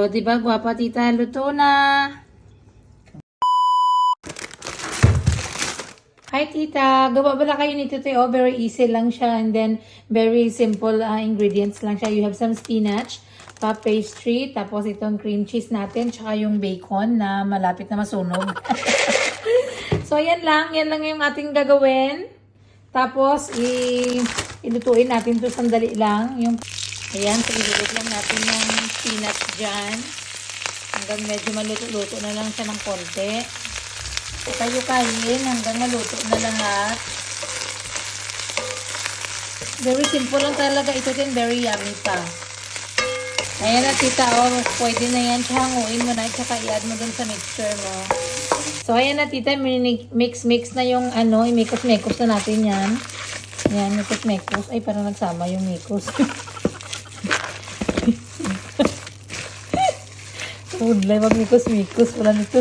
O, di ba, gwapa tita, luto na. Hi tita, gawa ba kayo nito tayo? Very easy lang siya and then very simple ingredients lang siya. You have some spinach, puff pastry, tapos itong cream cheese natin, tsaka yung bacon na malapit na masunog. So, yan lang yung ating gagawin. Tapos, ilutuin natin to sandali lang. Ayan, so ilulit lang natin yung spinach dyan. Hanggang medyo maluto-luto na lang siya ng konti. Kayo-kayin hanggang maluto na lahat. Very simple lang talaga ito din. Very yummy pa. Ayan na tita, pwede na yan. Hanguin mo na, tsaka i-add mo dun sa mixture mo. So, ayan na tita, mix-mix na yung i-mekos-mekos na natin yan. Ayan, mekos-mekos. Ay, parang nagsama yung mekos. Udlay, mag-mekos-mekos. Wala nito.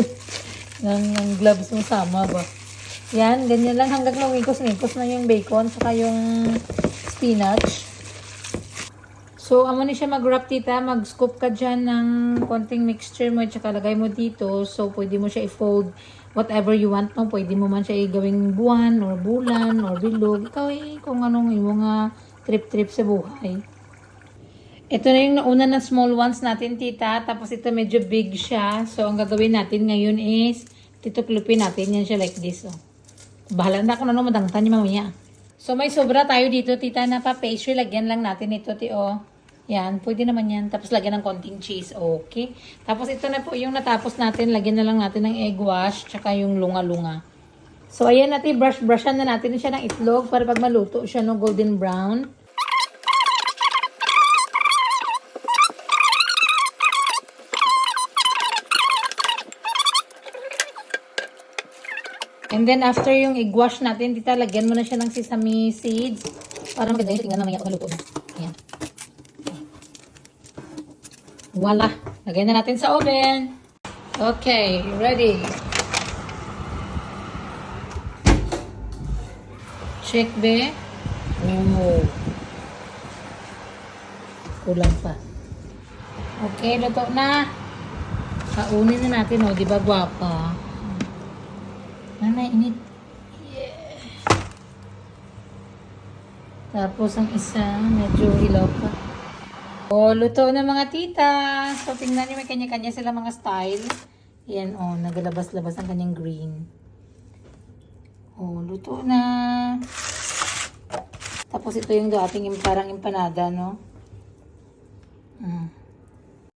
Ng gloves mo sama ba? Yan, ganyan lang hanggang lumikos-mikos na yung bacon saka yung spinach. So, amo ni siya mag-wrap tita. Mag-scoop ka dyan ng konting mixture mo at saka lagay mo dito. So, pwede mo siya i-fold whatever you want. No? Pwede mo man siya i-gawing buwan or bulan or bilog. Ikaw kung anong yung mga trip-trip sa buhay. Ito na yung nauna na small ones natin, tita. Tapos ito medyo big siya. So, ang gagawin natin ngayon is, tituklupin natin yan siya like this. Oh. Bahala na ako na madangtan niya mamaya. So, may sobra tayo dito, tita, na pa pastry. Lagyan lang natin ito, tio. Yan, pwede naman yan. Tapos lagyan ng konting cheese. Okay. Tapos ito na po yung natapos natin. Lagyan na lang natin ng egg wash. Tsaka yung lunga-lunga. So, ayan natin. Brushan na natin siya ng itlog para pag maluto siya no golden brown. And then, after yung egg wash natin, tita, lagyan mo na siya ng sesame seeds. Para maganda yung tingnan mamaya kung naluto na. Ayan. Voila! Lagyan na natin sa oven. Okay, ready. Check, be. Oh. Kulang pa. Okay, luto na. Kaunin na natin, oh. Di ba, gwapa? Nanay, init. Yeah. Tapos, ang isa, medyo hilaw pa. O, luto na mga tita. So, tingnan niyo, may kanya-kanya sila mga style. Yan, o, nagalabas-labas ang kanyang green. O, luto na. Tapos, ito yung dating parang empanada, no?